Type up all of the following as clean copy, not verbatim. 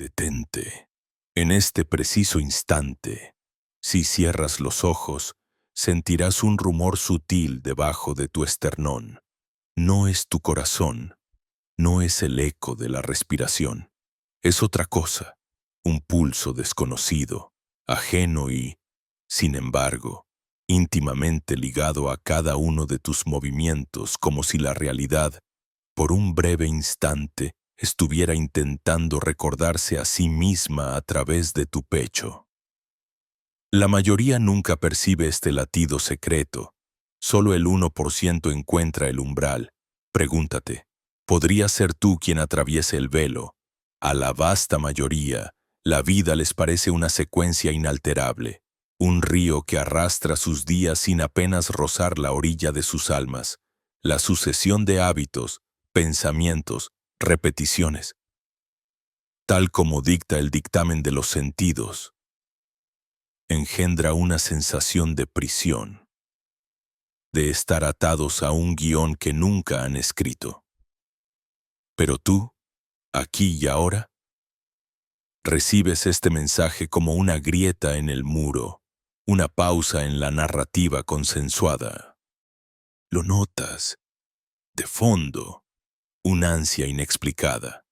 Detente. En este preciso instante, si cierras los ojos, sentirás un rumor sutil debajo de tu esternón. No es tu corazón, no es el eco de la respiración. Es otra cosa, un pulso desconocido, ajeno y, sin embargo, íntimamente ligado a cada uno de tus movimientos, como si la realidad, por un breve instante, estuviera intentando recordarse a sí misma a través de tu pecho. La mayoría nunca percibe este latido secreto. Solo el 1% encuentra el umbral. Pregúntate, ¿podría ser tú quien atraviese el velo? A la vasta mayoría, la vida les parece una secuencia inalterable, un río que arrastra sus días sin apenas rozar la orilla de sus almas, la sucesión de hábitos, pensamientos, repeticiones, tal como dicta el dictamen de los sentidos, engendra una sensación de prisión, de estar atados a un guión que nunca han escrito. Pero tú, aquí y ahora, recibes este mensaje como una grieta en el muro, una pausa en la narrativa consensuada. Lo notas, de fondo, una ansia inexplicada,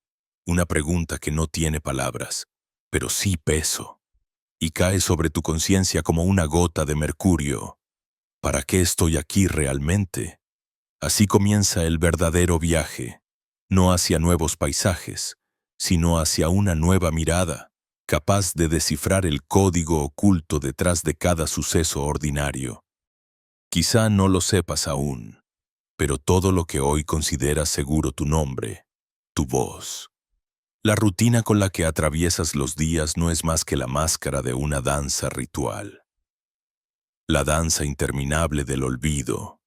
una pregunta que no tiene palabras, pero sí peso, y cae sobre tu conciencia como una gota de mercurio. ¿Para qué estoy aquí realmente? Así comienza el verdadero viaje, no hacia nuevos paisajes, sino hacia una nueva mirada, capaz de descifrar el código oculto detrás de cada suceso ordinario. Quizá no lo sepas aún, pero todo lo que hoy consideras seguro tu nombre, tu voz. La rutina con la que atraviesas los días no es más que la máscara de una danza ritual. La danza interminable del olvido.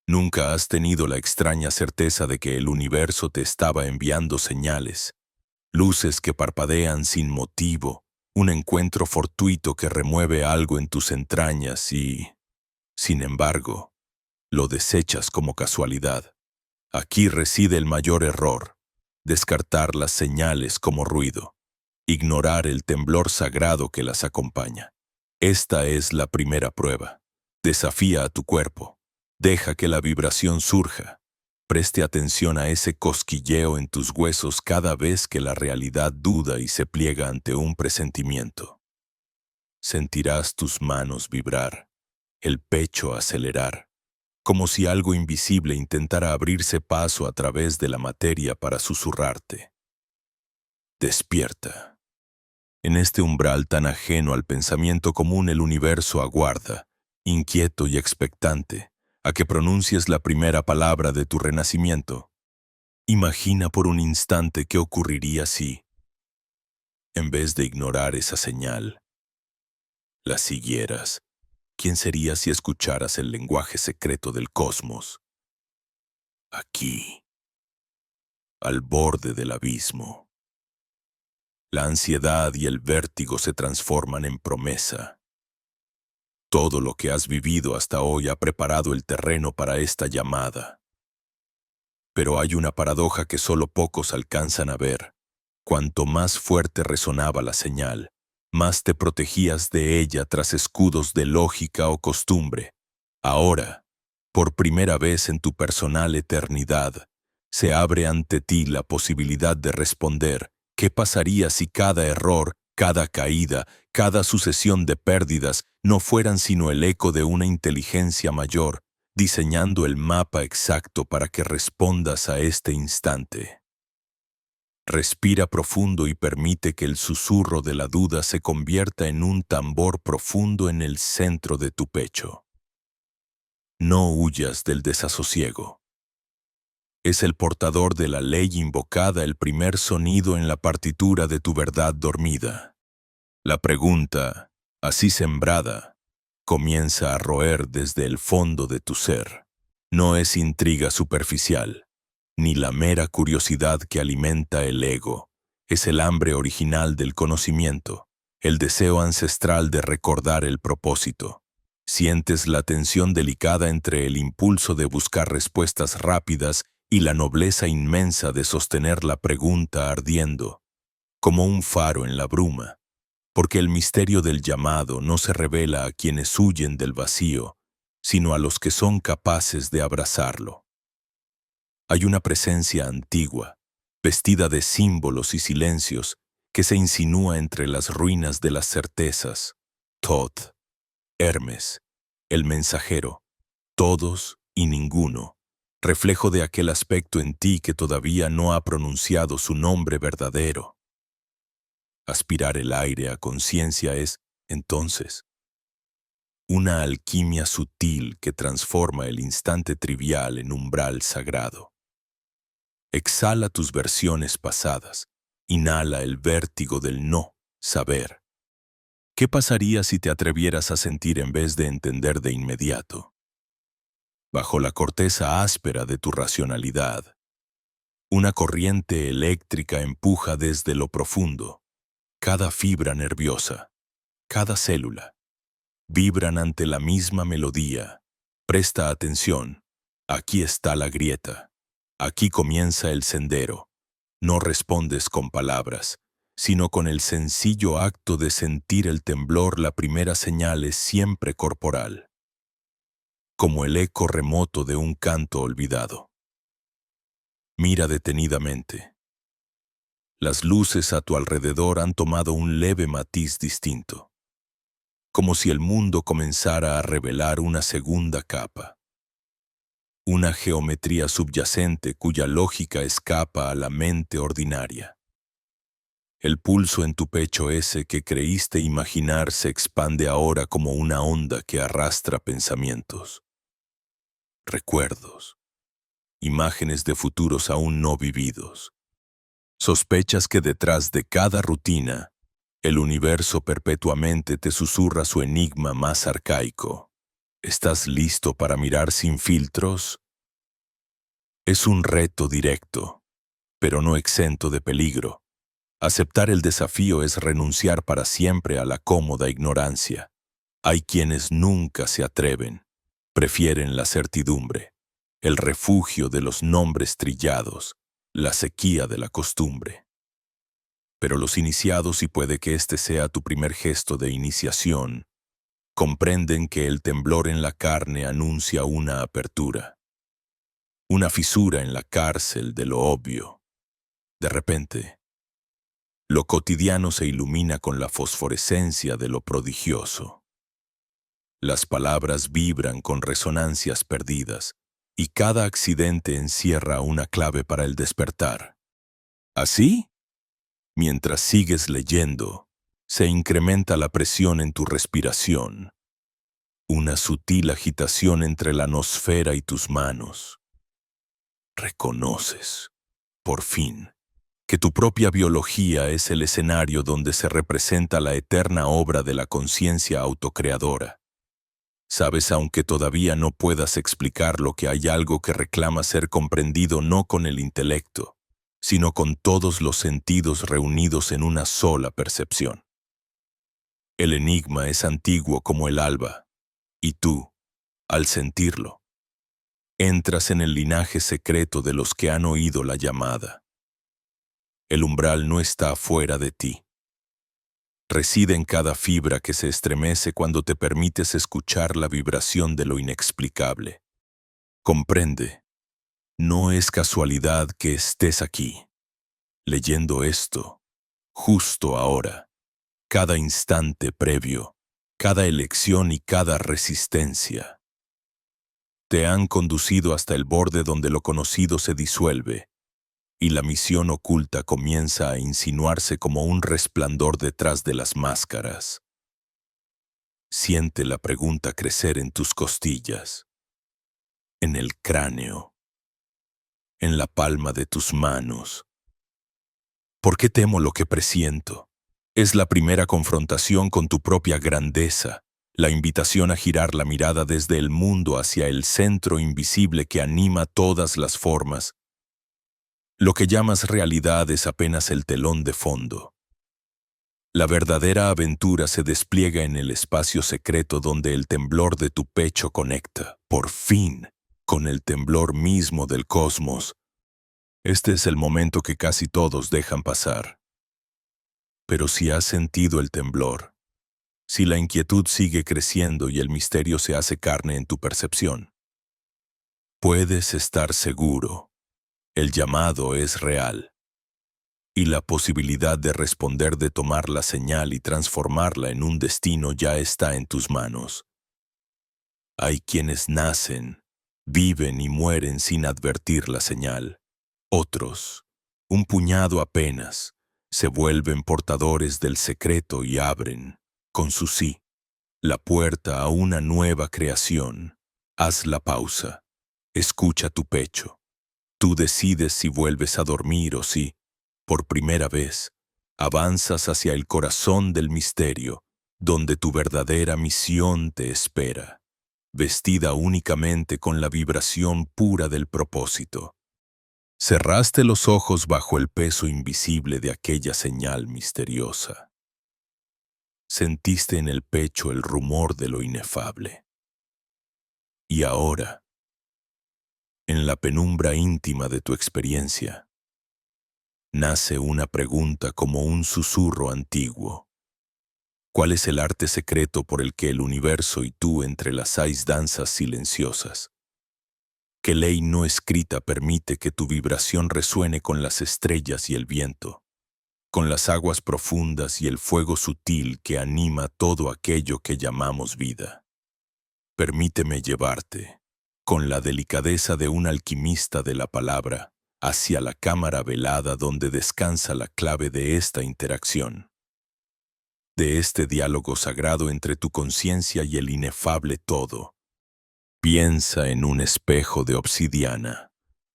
Nunca has tenido la extraña certeza de que el universo te estaba enviando señales, luces que parpadean sin motivo, un encuentro fortuito que remueve algo en tus entrañas y, sin embargo, lo desechas como casualidad. Aquí reside el mayor error, descartar las señales como ruido, ignorar el temblor sagrado que las acompaña. Esta es la primera prueba. Desafía a tu cuerpo. Deja que la vibración surja. Preste atención a ese cosquilleo en tus huesos cada vez que la realidad duda y se pliega ante un presentimiento. Sentirás tus manos vibrar, el pecho acelerar, como si algo invisible intentara abrirse paso a través de la materia para susurrarte. Despierta. En este umbral tan ajeno al pensamiento común el universo aguarda, inquieto y expectante, a que pronuncies la primera palabra de tu renacimiento. Imagina por un instante qué ocurriría si, en vez de ignorar esa señal, la siguieras. ¿Quién serías si escucharas el lenguaje secreto del cosmos? Aquí, al borde del abismo. La ansiedad y el vértigo se transforman en promesa. Todo lo que has vivido hasta hoy ha preparado el terreno para esta llamada. Pero hay una paradoja que solo pocos alcanzan a ver. Cuanto más fuerte resonaba la señal, más te protegías de ella tras escudos de lógica o costumbre. Ahora, por primera vez en tu personal eternidad, se abre ante ti la posibilidad de responder. ¿Qué pasaría si cada error, cada caída, cada sucesión de pérdidas no fueran sino el eco de una inteligencia mayor, diseñando el mapa exacto para que respondas a este instante? Respira profundo y permite que el susurro de la duda se convierta en un tambor profundo en el centro de tu pecho. No huyas del desasosiego. Es el portador de la ley invocada el primer sonido en la partitura de tu verdad dormida. La pregunta, así sembrada, comienza a roer desde el fondo de tu ser. No es intriga superficial, ni la mera curiosidad que alimenta el ego. Es el hambre original del conocimiento, el deseo ancestral de recordar el propósito. Sientes la tensión delicada entre el impulso de buscar respuestas rápidas y la nobleza inmensa de sostener la pregunta ardiendo. como un faro en la bruma, porque el misterio del llamado no se revela a quienes huyen del vacío, sino a los que son capaces de abrazarlo. Hay una presencia antigua, vestida de símbolos y silencios, que se insinúa entre las ruinas de las certezas. Thoth, Hermes, el mensajero, todos y ninguno, reflejo de aquel aspecto en ti que todavía no ha pronunciado su nombre verdadero. Aspirar el aire a conciencia es, entonces, una alquimia sutil que transforma el instante trivial en umbral sagrado. Exhala tus versiones pasadas, inhala el vértigo del no saber. ¿Qué pasaría si te atrevieras a sentir en vez de entender de inmediato? Bajo la corteza áspera de tu racionalidad, una corriente eléctrica empuja desde lo profundo. Cada fibra nerviosa, cada célula, vibran ante la misma melodía. Presta atención, aquí está la grieta, aquí comienza el sendero. No respondes con palabras, sino con el sencillo acto de sentir el temblor. La primera señal es siempre corporal, como el eco remoto de un canto olvidado. Mira detenidamente. Las luces a tu alrededor han tomado un leve matiz distinto, como si el mundo comenzara a revelar una segunda capa. Una geometría subyacente cuya lógica escapa a la mente ordinaria. El pulso en tu pecho ese que creíste imaginar se expande ahora como una onda que arrastra pensamientos, recuerdos, imágenes de futuros aún no vividos. Sospechas que detrás de cada rutina, el universo perpetuamente te susurra su enigma más arcaico. ¿Estás listo para mirar sin filtros? Es un reto directo, pero no exento de peligro. Aceptar el desafío es renunciar para siempre a la cómoda ignorancia. Hay quienes nunca se atreven, prefieren la certidumbre, el refugio de los nombres trillados, la sequía de la costumbre. Pero los iniciados, y puede que este sea tu primer gesto de iniciación, comprenden que el temblor en la carne anuncia una apertura, una fisura en la cárcel de lo obvio. De repente, lo cotidiano se ilumina con la fosforescencia de lo prodigioso. Las palabras vibran con resonancias perdidas, y cada accidente encierra una clave para el despertar. ¿Así? Mientras sigues leyendo, se incrementa la presión en tu respiración, una sutil agitación entre la nosfera y tus manos. Reconoces, por fin, que tu propia biología es el escenario donde se representa la eterna obra de la conciencia autocreadora. Sabes, aunque todavía no puedas explicarlo, que hay algo que reclama ser comprendido no con el intelecto, sino con todos los sentidos reunidos en una sola percepción. El enigma es antiguo como el alba, y tú, al sentirlo, entras en el linaje secreto de los que han oído la llamada. El umbral no está afuera de ti. Reside en cada fibra que se estremece cuando te permites escuchar la vibración de lo inexplicable. Comprende, no es casualidad que estés aquí, leyendo esto, justo ahora, cada instante previo, cada elección y cada resistencia. Te han conducido hasta el borde donde lo conocido se disuelve, y la misión oculta comienza a insinuarse como un resplandor detrás de las máscaras. Siente la pregunta crecer en tus costillas, en el cráneo, en la palma de tus manos. ¿Por qué temo lo que presiento? Es la primera confrontación con tu propia grandeza, la invitación a girar la mirada desde el mundo hacia el centro invisible que anima todas las formas. Lo que llamas realidad es apenas el telón de fondo. La verdadera aventura se despliega en el espacio secreto donde el temblor de tu pecho conecta, por fin, con el temblor mismo del cosmos. Este es el momento que casi todos dejan pasar. Pero si has sentido el temblor, si la inquietud sigue creciendo y el misterio se hace carne en tu percepción, puedes estar seguro, el llamado es real. Y la posibilidad de responder, de tomar la señal y transformarla en un destino ya está en tus manos. Hay quienes nacen, viven y mueren sin advertir la señal. Otros, un puñado apenas, se vuelven portadores del secreto y abren, con su sí, la puerta a una nueva creación. Haz la pausa, escucha tu pecho. Tú decides si vuelves a dormir o si, por primera vez, avanzas hacia el corazón del misterio, donde tu verdadera misión te espera, vestida únicamente con la vibración pura del propósito. Cerraste los ojos bajo el peso invisible de aquella señal misteriosa. Sentiste en el pecho el rumor de lo inefable. Y ahora, en la penumbra íntima de tu experiencia, nace una pregunta como un susurro antiguo. ¿Cuál es el arte secreto por el que el universo y tú entrelazáis danzas silenciosas? ¿Qué ley no escrita permite que tu vibración resuene con las estrellas y el viento, con las aguas profundas y el fuego sutil que anima todo aquello que llamamos vida? Permíteme llevarte, con la delicadeza de un alquimista de la palabra, hacia la cámara velada donde descansa la clave de esta interacción, de este diálogo sagrado entre tu conciencia y el inefable todo. Piensa en un espejo de obsidiana,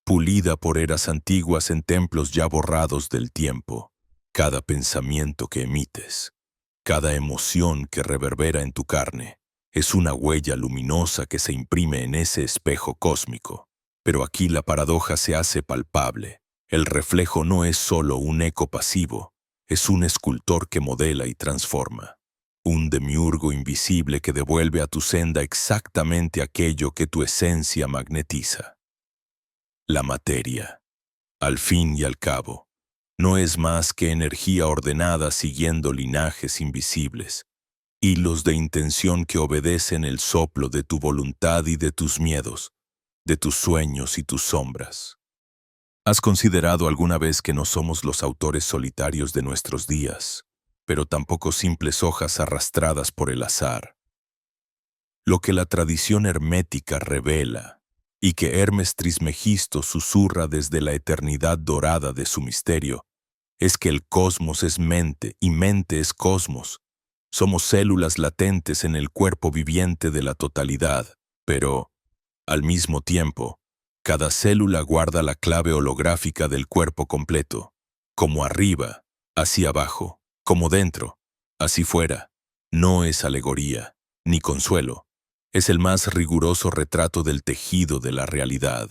pulida por eras antiguas en templos ya borrados del tiempo. Cada pensamiento que emites, cada emoción que reverbera en tu carne, es una huella luminosa que se imprime en ese espejo cósmico. Pero aquí la paradoja se hace palpable. El reflejo no es solo un eco pasivo, es un escultor que modela y transforma. Un demiurgo invisible que devuelve a tu senda exactamente aquello que tu esencia magnetiza. La materia, al fin y al cabo, no es más que energía ordenada siguiendo linajes invisibles, hilos de intención que obedecen el soplo de tu voluntad y de tus miedos, de tus sueños y tus sombras. ¿Has considerado alguna vez que no somos los autores solitarios de nuestros días, pero tampoco simples hojas arrastradas por el azar? Lo que la tradición hermética revela, y que Hermes Trismegisto susurra desde la eternidad dorada de su misterio, es que el cosmos es mente y mente es cosmos. Somos células latentes en el cuerpo viviente de la totalidad, pero, al mismo tiempo, cada célula guarda la clave holográfica del cuerpo completo, como arriba, hacia abajo, como dentro, así fuera. No es alegoría, ni consuelo, es el más riguroso retrato del tejido de la realidad.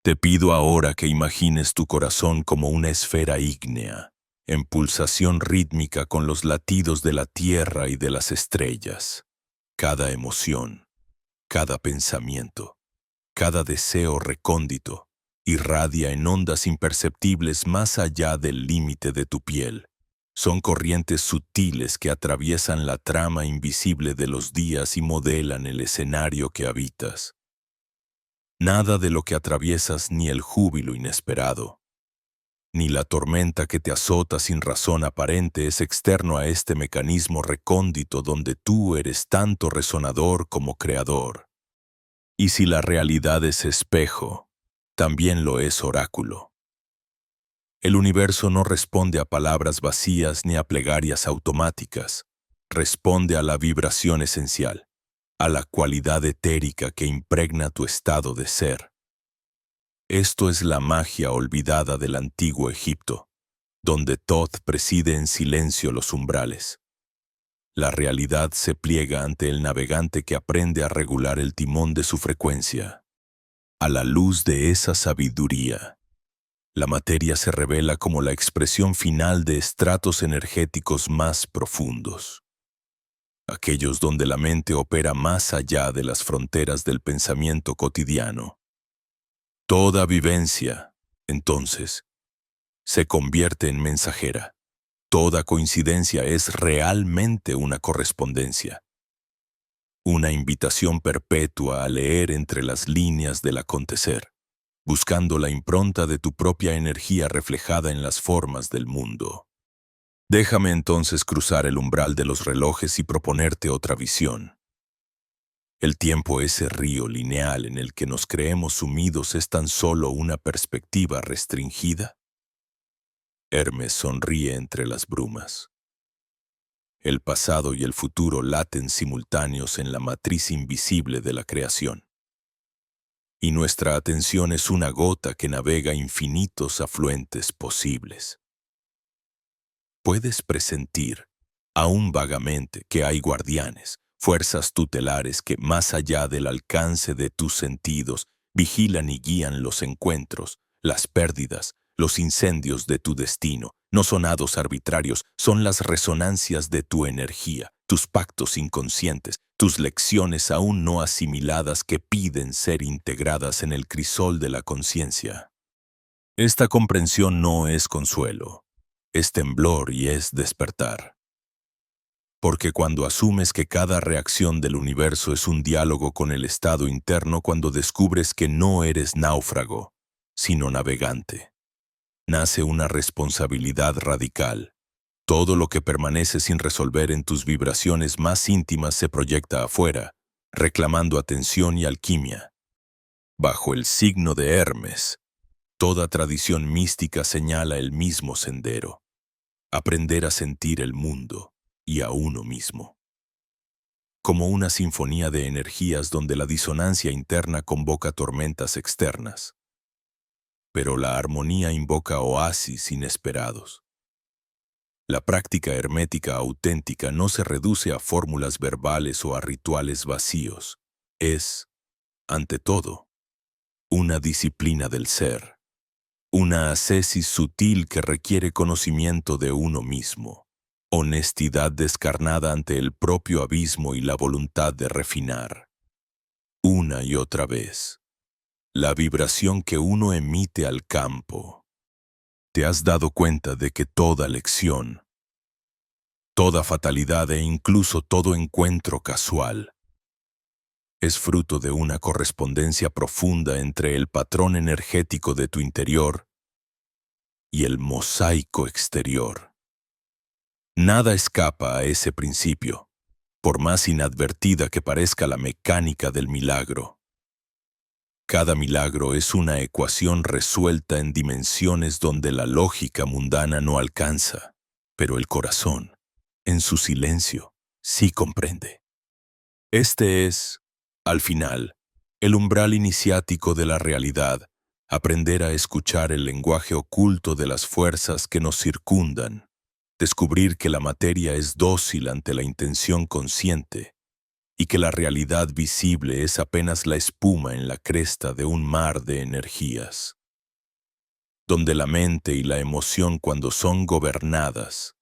Te pido ahora que imagines tu corazón como una esfera ígnea, en pulsación rítmica con los latidos de la tierra y de las estrellas. Cada emoción, cada pensamiento, cada deseo recóndito, irradia en ondas imperceptibles más allá del límite de tu piel. Son corrientes sutiles que atraviesan la trama invisible de los días y modelan el escenario que habitas. Nada de lo que atraviesas, ni el júbilo inesperado, ni la tormenta que te azota sin razón aparente, es externo a este mecanismo recóndito donde tú eres tanto resonador como creador. Y si la realidad es espejo, también lo es oráculo. El universo no responde a palabras vacías ni a plegarias automáticas, responde a la vibración esencial, a la cualidad etérica que impregna tu estado de ser. Esto es la magia olvidada del antiguo Egipto, donde Thoth preside en silencio los umbrales. La realidad se pliega ante el navegante que aprende a regular el timón de su frecuencia. A la luz de esa sabiduría, la materia se revela como la expresión final de estratos energéticos más profundos, aquellos donde la mente opera más allá de las fronteras del pensamiento cotidiano. Toda vivencia, entonces, se convierte en mensajera, Toda coincidencia es realmente una correspondencia, una invitación perpetua a leer entre las líneas del acontecer, buscando la impronta de tu propia energía reflejada en las formas del mundo. Déjame entonces cruzar el umbral de los relojes y proponerte otra visión. El tiempo, ese río lineal en el que nos creemos sumidos, es tan solo una perspectiva restringida. Hermes sonríe entre las brumas. El pasado y el futuro laten simultáneos en la matriz invisible de la creación. Y nuestra atención es una gota que navega infinitos afluentes posibles. Puedes presentir, aún vagamente, que hay guardianes, fuerzas tutelares que, más allá del alcance de tus sentidos, vigilan y guían los encuentros, las pérdidas, los incendios de tu destino. No son hados arbitrarios, son las resonancias de tu energía, tus pactos inconscientes, tus lecciones aún no asimiladas que piden ser integradas en el crisol de la conciencia. Esta comprensión no es consuelo, es temblor y es despertar. Porque cuando asumes que cada reacción del universo es un diálogo con el estado interno, cuando descubres que no eres náufrago, sino navegante, nace una responsabilidad radical. Todo lo que permanece sin resolver en tus vibraciones más íntimas se proyecta afuera, reclamando atención y alquimia. Bajo el signo de Hermes, toda tradición mística señala el mismo sendero: aprender a sentir el mundo y a uno mismo. Como una sinfonía de energías donde la disonancia interna convoca tormentas externas, pero la armonía invoca oasis inesperados. La práctica hermética auténtica no se reduce a fórmulas verbales o a rituales vacíos. Es, ante todo, una disciplina del ser, una ascesis sutil que requiere conocimiento de uno mismo, honestidad descarnada ante el propio abismo y la voluntad de refinar, una y otra vez, la vibración que uno emite al campo. ¿Te has dado cuenta de que toda lección, toda fatalidad e incluso todo encuentro casual es fruto de una correspondencia profunda entre el patrón energético de tu interior y el mosaico exterior? Nada escapa a ese principio, por más inadvertida que parezca la mecánica del milagro. Cada milagro es una ecuación resuelta en dimensiones donde la lógica mundana no alcanza, pero el corazón, en su silencio, sí comprende. Este es, al final, el umbral iniciático de la realidad: aprender a escuchar el lenguaje oculto de las fuerzas que nos circundan, descubrir que la materia es dócil ante la intención consciente y que la realidad visible es apenas la espuma en la cresta de un mar de energías, donde la mente y la emoción, cuando son gobernadas,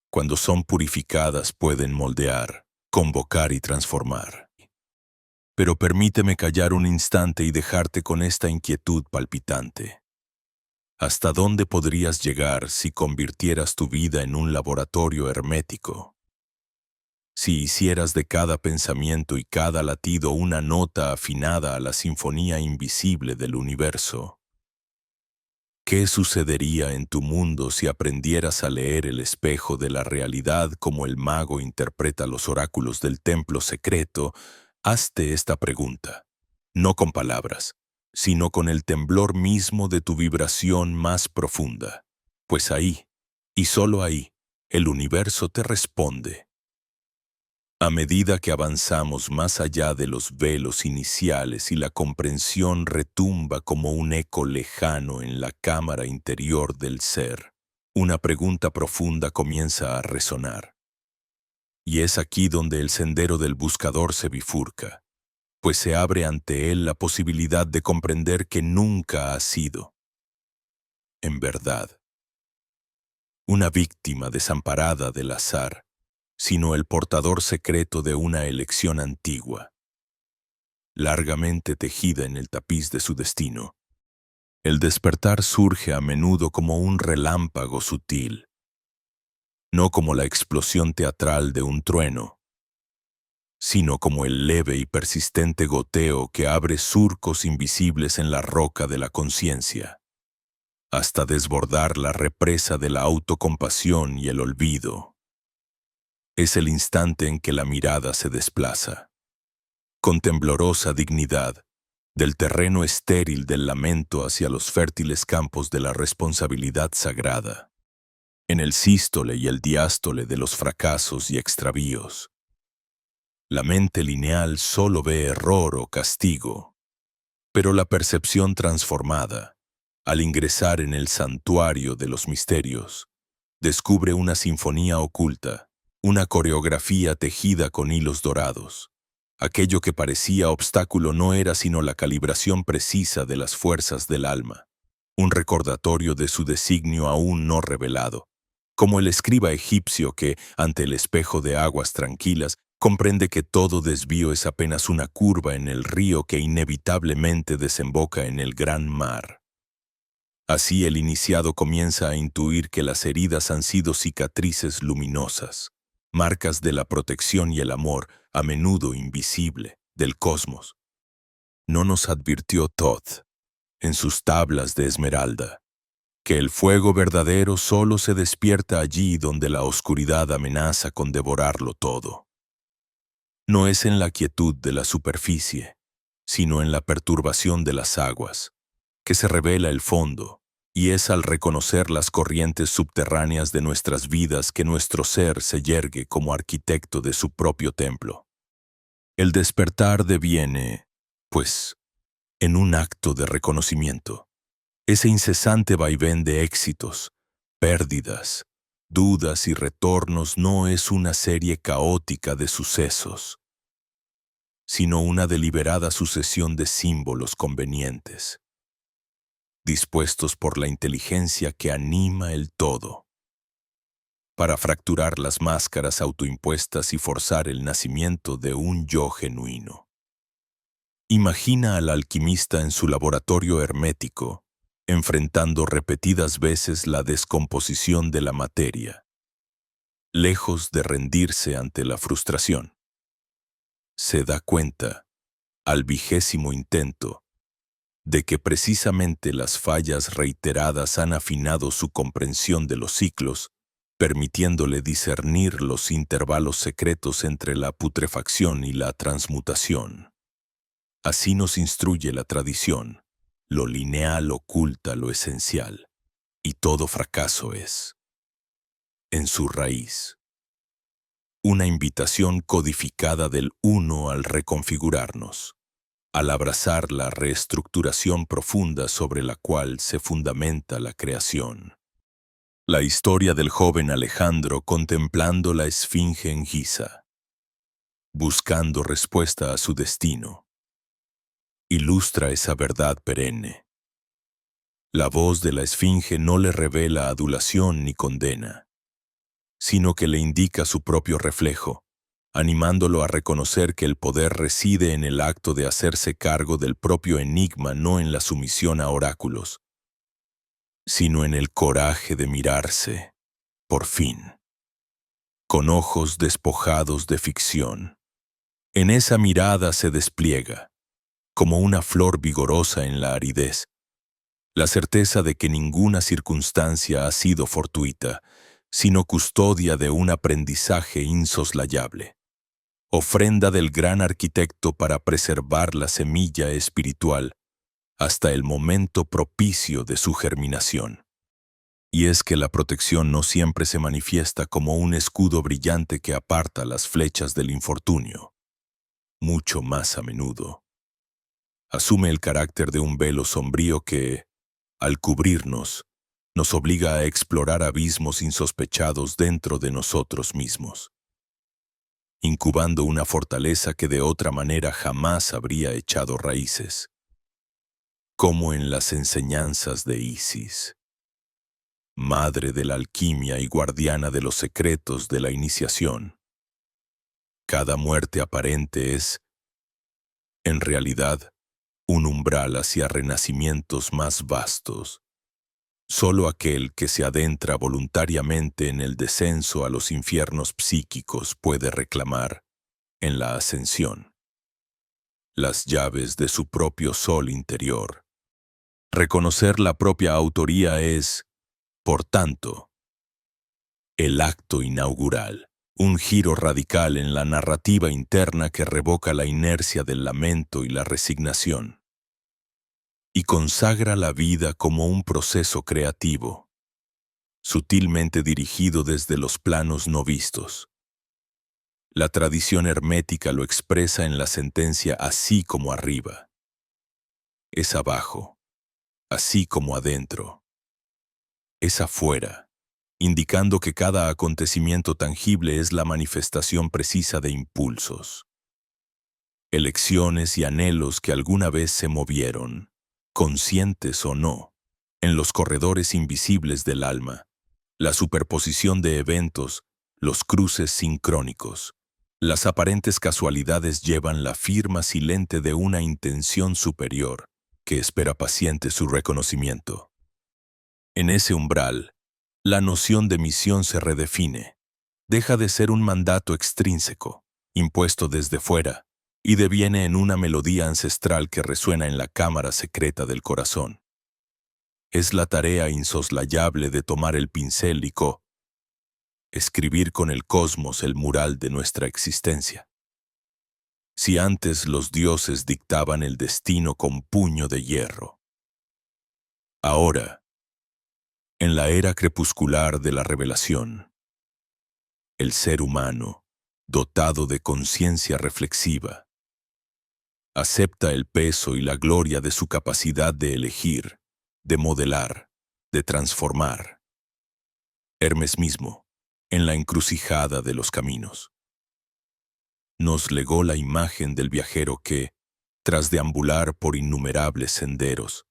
cuando son purificadas, pueden moldear, convocar y transformar. Pero permíteme callar un instante y dejarte con esta inquietud palpitante. ¿Hasta dónde podrías llegar si convirtieras tu vida en un laboratorio hermético? Si hicieras de cada pensamiento y cada latido una nota afinada a la sinfonía invisible del universo. ¿Qué sucedería en tu mundo si aprendieras a leer el espejo de la realidad como el mago interpreta los oráculos del templo secreto? Hazte esta pregunta, no con palabras, sino con el temblor mismo de tu vibración más profunda. Pues ahí, y solo ahí, el universo te responde. A medida que avanzamos más allá de los velos iniciales y la comprensión retumba como un eco lejano en la cámara interior del ser, una pregunta profunda comienza a resonar. Y es aquí donde el sendero del buscador se bifurca, pues se abre ante él la posibilidad de comprender que nunca ha sido, en verdad, una víctima desamparada del azar, sino el portador secreto de una elección antigua, largamente tejida en el tapiz de su destino. El despertar surge a menudo como un relámpago sutil, no como la explosión teatral de un trueno, sino como el leve y persistente goteo que abre surcos invisibles en la roca de la conciencia, hasta desbordar la represa de la autocompasión y el olvido. Es el instante en que la mirada se desplaza, con temblorosa dignidad, del terreno estéril del lamento hacia los fértiles campos de la responsabilidad sagrada, en el sístole y el diástole de los fracasos y extravíos. La mente lineal solo ve error o castigo, pero la percepción transformada, al ingresar en el santuario de los misterios, descubre una sinfonía oculta, una coreografía tejida con hilos dorados. Aquello que parecía obstáculo no era sino la calibración precisa de las fuerzas del alma, un recordatorio de su designio aún no revelado, como el escriba egipcio que, ante el espejo de aguas tranquilas, comprende que todo desvío es apenas una curva en el río que inevitablemente desemboca en el gran mar. Así el iniciado comienza a intuir que las heridas han sido cicatrices luminosas, marcas de la protección y el amor, a menudo invisible, del cosmos. No nos advirtió Thoth, en sus tablas de esmeralda, que el fuego verdadero solo se despierta allí donde la oscuridad amenaza con devorarlo todo. No es en la quietud de la superficie, sino en la perturbación de las aguas, que se revela el fondo, y es al reconocer las corrientes subterráneas de nuestras vidas que nuestro ser se yergue como arquitecto de su propio templo. El despertar deviene, pues, en un acto de reconocimiento. Ese incesante vaivén de éxitos, pérdidas, dudas y retornos no es una serie caótica de sucesos, sino una deliberada sucesión de símbolos convenientes, dispuestos por la inteligencia que anima el todo, para fracturar las máscaras autoimpuestas y forzar el nacimiento de un yo genuino. Imagina al alquimista en su laboratorio hermético, enfrentando repetidas veces la descomposición de la materia, lejos de rendirse ante la frustración. Se da cuenta, al 20º intento, de que precisamente las fallas reiteradas han afinado su comprensión de los ciclos, permitiéndole discernir los intervalos secretos entre la putrefacción y la transmutación. Así nos instruye la tradición. Lo lineal oculta lo esencial, y todo fracaso es, en su raíz, una invitación codificada del uno al reconfigurarnos, al abrazar la reestructuración profunda sobre la cual se fundamenta la creación. La historia del joven Alejandro contemplando la esfinge en Giza, buscando respuesta a su destino, ilustra esa verdad perenne. La voz de la esfinge no le revela adulación ni condena, sino que le indica su propio reflejo, animándolo a reconocer que el poder reside en el acto de hacerse cargo del propio enigma, no en la sumisión a oráculos, sino en el coraje de mirarse, por fin, con ojos despojados de ficción. En esa mirada se despliega, como una flor vigorosa en la aridez, la certeza de que ninguna circunstancia ha sido fortuita, sino custodia de un aprendizaje insoslayable, ofrenda del gran arquitecto para preservar la semilla espiritual hasta el momento propicio de su germinación. Y es que la protección no siempre se manifiesta como un escudo brillante que aparta las flechas del infortunio. Mucho más a menudo, asume el carácter de un velo sombrío que, al cubrirnos, nos obliga a explorar abismos insospechados dentro de nosotros mismos, incubando una fortaleza que de otra manera jamás habría echado raíces, como en las enseñanzas de Isis, madre de la alquimia y guardiana de los secretos de la iniciación. Cada muerte aparente es, en realidad, un umbral hacia renacimientos más vastos, Solo aquel que se adentra voluntariamente en el descenso a los infiernos psíquicos puede reclamar, en la ascensión, las llaves de su propio sol interior. Reconocer la propia autoría es, por tanto, el acto inaugural, un giro radical en la narrativa interna que revoca la inercia del lamento y la resignación, y consagra la vida como un proceso creativo, sutilmente dirigido desde los planos no vistos. La tradición hermética lo expresa en la sentencia así como arriba. Es abajo, así como adentro. Es afuera, indicando que cada acontecimiento tangible es la manifestación precisa de impulsos, elecciones y anhelos que alguna vez se movieron, conscientes o no, en los corredores invisibles del alma, la superposición de eventos, los cruces sincrónicos. Las aparentes casualidades llevan la firma silente de una intención superior que espera paciente su reconocimiento. En ese umbral, la noción de misión se redefine, deja de ser un mandato extrínseco, impuesto desde fuera, y deviene en una melodía ancestral que resuena en la cámara secreta del corazón. Es la tarea insoslayable de tomar el pincel y escribir con el cosmos el mural de nuestra existencia. Si antes los dioses dictaban el destino con puño de hierro, ahora, en la era crepuscular de la revelación, el ser humano, dotado de conciencia reflexiva, acepta el peso y la gloria de su capacidad de elegir, de modelar, de transformar. Hermes mismo, en la encrucijada de los caminos, nos legó la imagen del viajero que, tras deambular por innumerables senderos,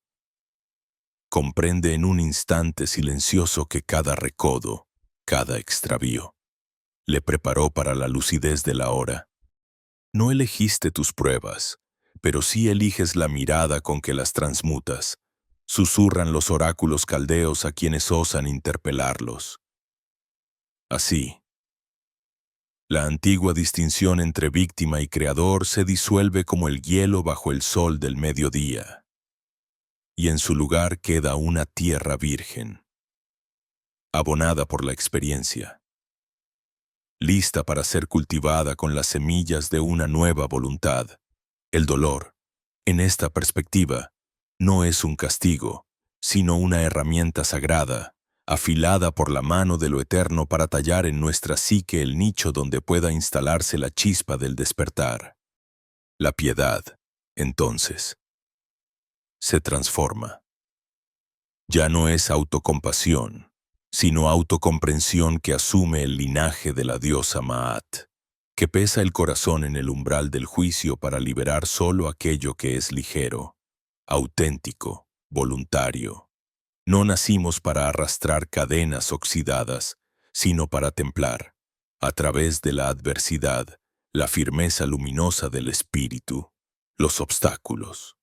comprende en un instante silencioso que cada recodo, cada extravío, le preparó para la lucidez de la hora. No elegiste tus pruebas, pero sí eliges la mirada con que las transmutas, susurran los oráculos caldeos a quienes osan interpelarlos. Así, la antigua distinción entre víctima y creador se disuelve como el hielo bajo el sol del mediodía, y en su lugar queda una tierra virgen, abonada por la experiencia, lista para ser cultivada con las semillas de una nueva voluntad. El dolor, en esta perspectiva, no es un castigo, sino una herramienta sagrada, afilada por la mano de lo eterno para tallar en nuestra psique el nicho donde pueda instalarse la chispa del despertar. La piedad, entonces, se transforma. Ya no es autocompasión, sino autocomprensión que asume el linaje de la diosa Maat, que pesa el corazón en el umbral del juicio para liberar solo aquello que es ligero, auténtico, voluntario. No nacimos para arrastrar cadenas oxidadas, sino para templar, a través de la adversidad, la firmeza luminosa del espíritu, los obstáculos,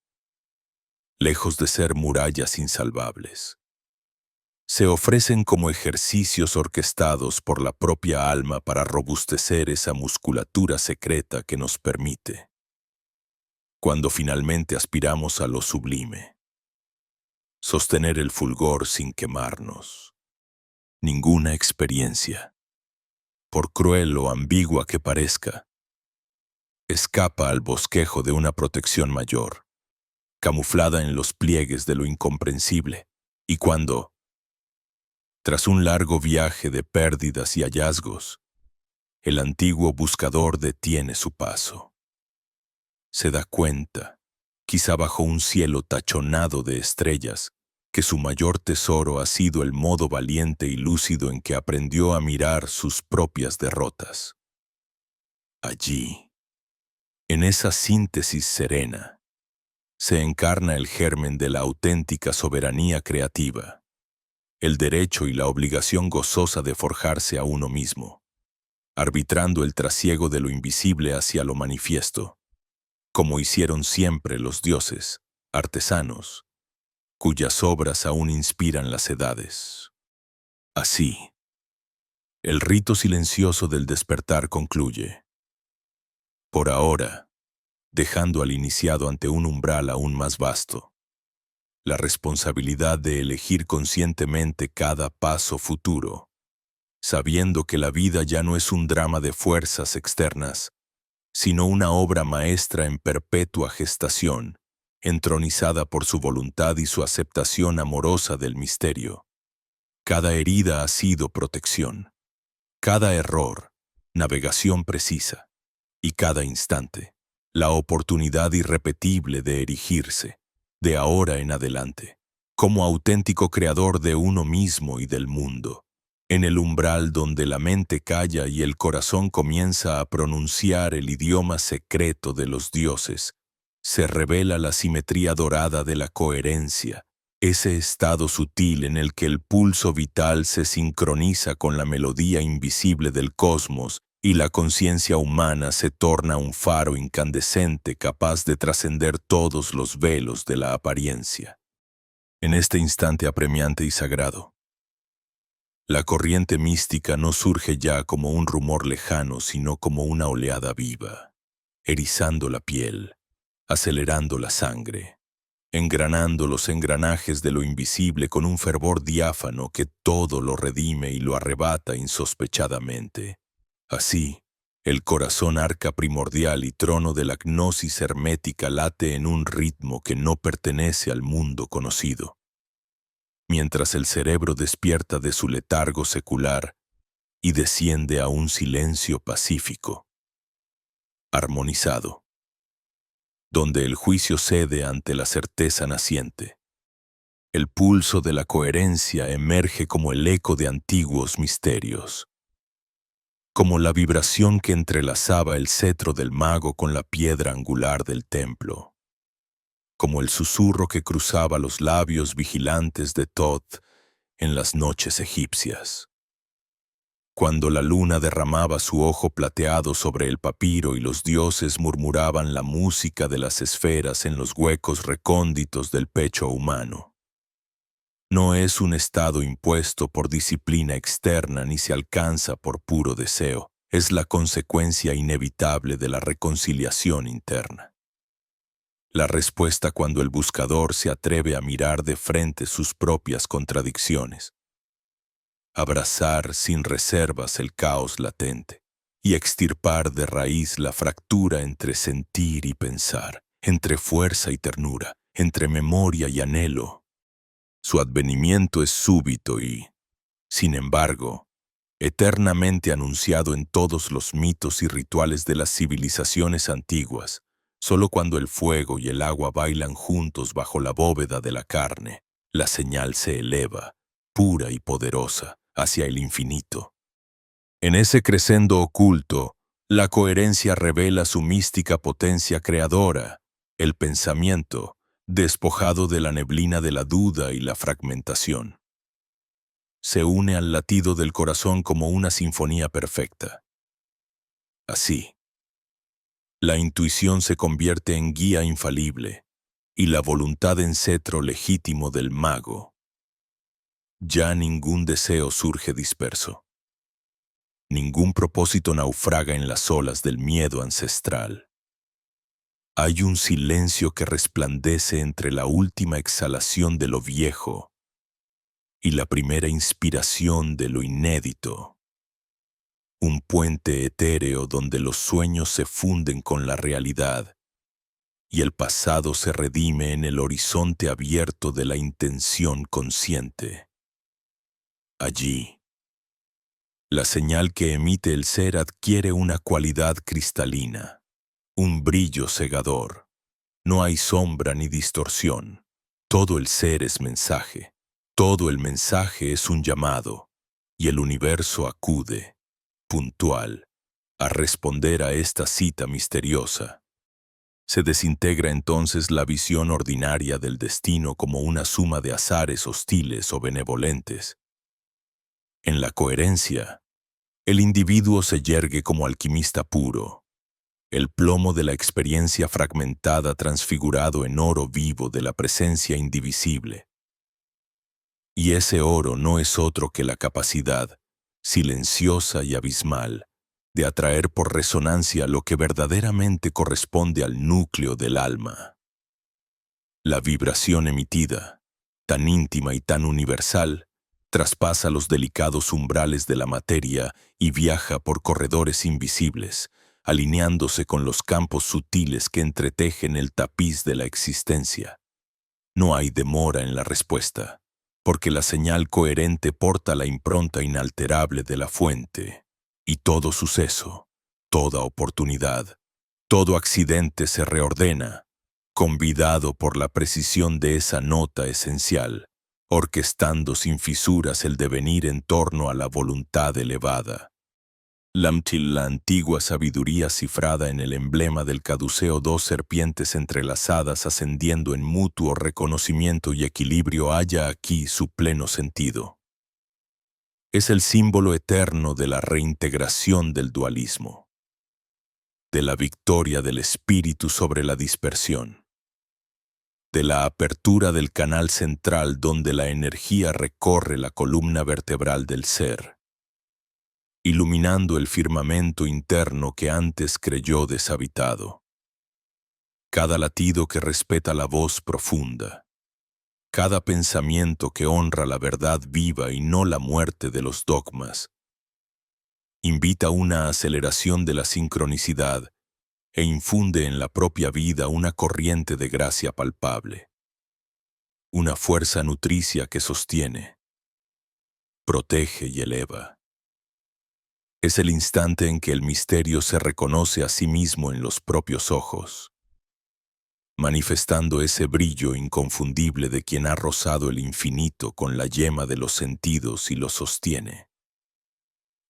lejos de ser murallas insalvables. Se ofrecen como ejercicios orquestados por la propia alma para robustecer esa musculatura secreta que nos permite, cuando finalmente aspiramos a lo sublime, sostener el fulgor sin quemarnos. Ninguna experiencia, por cruel o ambigua que parezca, escapa al bosquejo de una protección mayor, camuflada en los pliegues de lo incomprensible, y cuando, tras un largo viaje de pérdidas y hallazgos, el antiguo buscador detiene su paso, se da cuenta, quizá bajo un cielo tachonado de estrellas, que su mayor tesoro ha sido el modo valiente y lúcido en que aprendió a mirar sus propias derrotas. Allí, en esa síntesis serena, se encarna el germen de la auténtica soberanía creativa, el derecho y la obligación gozosa de forjarse a uno mismo, arbitrando el trasiego de lo invisible hacia lo manifiesto, como hicieron siempre los dioses, artesanos, cuyas obras aún inspiran las edades. Así, el rito silencioso del despertar concluye. Por ahora, dejando al iniciado ante un umbral aún más vasto, la responsabilidad de elegir conscientemente cada paso futuro, sabiendo que la vida ya no es un drama de fuerzas externas, sino una obra maestra en perpetua gestación, entronizada por su voluntad y su aceptación amorosa del misterio. Cada herida ha sido protección, cada error, navegación precisa, y cada instante, la oportunidad irrepetible de erigirse, de ahora en adelante, como auténtico creador de uno mismo y del mundo, en el umbral donde la mente calla y el corazón comienza a pronunciar el idioma secreto de los dioses, se revela la simetría dorada de la coherencia, ese estado sutil en el que el pulso vital se sincroniza con la melodía invisible del cosmos y la conciencia humana se torna un faro incandescente capaz de trascender todos los velos de la apariencia. En este instante apremiante y sagrado, la corriente mística no surge ya como un rumor lejano, sino como una oleada viva, erizando la piel, acelerando la sangre, engranando los engranajes de lo invisible con un fervor diáfano que todo lo redime y lo arrebata insospechadamente. Así, el corazón arca primordial y trono de la gnosis hermética late en un ritmo que no pertenece al mundo conocido, mientras el cerebro despierta de su letargo secular y desciende a un silencio pacífico, armonizado, donde el juicio cede ante la certeza naciente. El pulso de la coherencia emerge como el eco de antiguos misterios, como la vibración que entrelazaba el cetro del mago con la piedra angular del templo, como el susurro que cruzaba los labios vigilantes de Thoth en las noches egipcias. Cuando la luna derramaba su ojo plateado sobre el papiro y los dioses murmuraban la música de las esferas en los huecos recónditos del pecho humano. No es un estado impuesto por disciplina externa ni se alcanza por puro deseo, es la consecuencia inevitable de la reconciliación interna. La respuesta cuando el buscador se atreve a mirar de frente sus propias contradicciones, abrazar sin reservas el caos latente y extirpar de raíz la fractura entre sentir y pensar, entre fuerza y ternura, entre memoria y anhelo. Su advenimiento es súbito y, sin embargo, eternamente anunciado en todos los mitos y rituales de las civilizaciones antiguas, solo cuando el fuego y el agua bailan juntos bajo la bóveda de la carne, la señal se eleva, pura y poderosa, hacia el infinito. En ese crescendo oculto, la coherencia revela su mística potencia creadora, el pensamiento, despojado de la neblina de la duda y la fragmentación. Se une al latido del corazón como una sinfonía perfecta. Así, la intuición se convierte en guía infalible y la voluntad en cetro legítimo del mago. Ya ningún deseo surge disperso. Ningún propósito naufraga en las olas del miedo ancestral. Hay un silencio que resplandece entre la última exhalación de lo viejo y la primera inspiración de lo inédito. Un puente etéreo donde los sueños se funden con la realidad y el pasado se redime en el horizonte abierto de la intención consciente. Allí, la señal que emite el ser adquiere una cualidad cristalina, un brillo cegador. No hay sombra ni distorsión. Todo el ser es mensaje. Todo el mensaje es un llamado, y el universo acude, puntual, a responder a esta cita misteriosa. Se desintegra entonces la visión ordinaria del destino como una suma de azares hostiles o benevolentes. En la coherencia, el individuo se yergue como alquimista puro, el plomo de la experiencia fragmentada transfigurado en oro vivo de la presencia indivisible, Y ese oro no es otro que la capacidad, silenciosa y abismal, de atraer por resonancia lo que verdaderamente corresponde al núcleo del alma. La vibración emitida, tan íntima y tan universal, traspasa los delicados umbrales de la materia y viaja por corredores invisibles, alineándose con los campos sutiles que entretejen el tapiz de la existencia. No hay demora en la respuesta, porque la señal coherente porta la impronta inalterable de la fuente, y todo suceso, toda oportunidad, todo accidente se reordena, convidado por la precisión de esa nota esencial, orquestando sin fisuras el devenir en torno a la voluntad elevada. La antigua sabiduría cifrada en el emblema del caduceo, dos serpientes entrelazadas ascendiendo en mutuo reconocimiento y equilibrio, halla aquí su pleno sentido. Es el símbolo eterno de la reintegración del dualismo, de la victoria del espíritu sobre la dispersión, de la apertura del canal central donde la energía recorre la columna vertebral del ser, iluminando el firmamento interno que antes creyó deshabitado. Cada latido que respeta la voz profunda, cada pensamiento que honra la verdad viva y no la muerte de los dogmas, invita una aceleración de la sincronicidad e infunde en la propia vida una corriente de gracia palpable, una fuerza nutricia que sostiene, protege y eleva. Es el instante en que el misterio se reconoce a sí mismo en los propios ojos, manifestando ese brillo inconfundible de quien ha rozado el infinito con la yema de los sentidos y lo sostiene,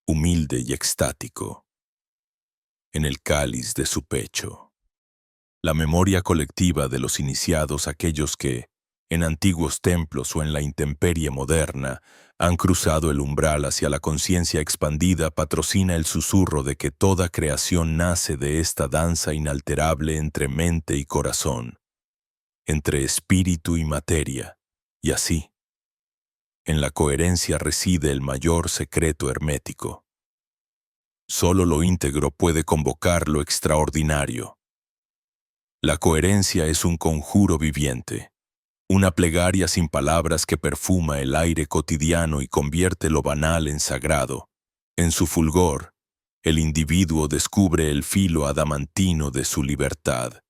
humilde y extático, en el cáliz de su pecho. La memoria colectiva de los iniciados, aquellos que, en antiguos templos o en la intemperie moderna, han cruzado el umbral hacia la conciencia expandida, patrocina el susurro de que toda creación nace de esta danza inalterable entre mente y corazón, entre espíritu y materia, y así, en la coherencia reside el mayor secreto hermético. Solo lo íntegro puede convocar lo extraordinario. La coherencia es un conjuro viviente, una plegaria sin palabras que perfuma el aire cotidiano y convierte lo banal en sagrado. En su fulgor, el individuo descubre el filo adamantino de su libertad.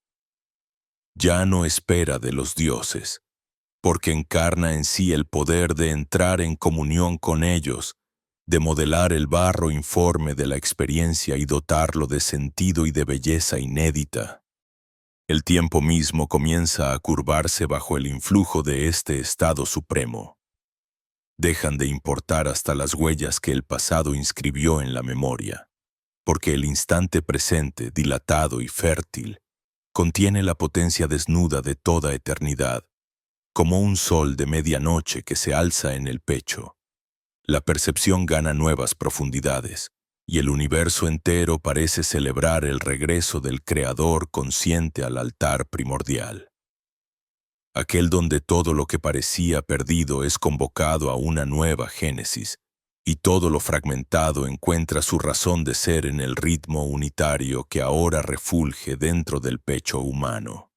Ya no espera de los dioses, porque encarna en sí el poder de entrar en comunión con ellos, de modelar el barro informe de la experiencia y dotarlo de sentido y de belleza inédita. El tiempo mismo comienza a curvarse bajo el influjo de este estado supremo. Dejan de importar hasta las huellas que el pasado inscribió en la memoria, porque el instante presente, dilatado y fértil, contiene la potencia desnuda de toda eternidad, como un sol de medianoche que se alza en el pecho. La percepción gana nuevas profundidades, y el universo entero parece celebrar el regreso del Creador consciente al altar primordial. Aquel donde todo lo que parecía perdido es convocado a una nueva génesis, y todo lo fragmentado encuentra su razón de ser en el ritmo unitario que ahora refulge dentro del pecho humano.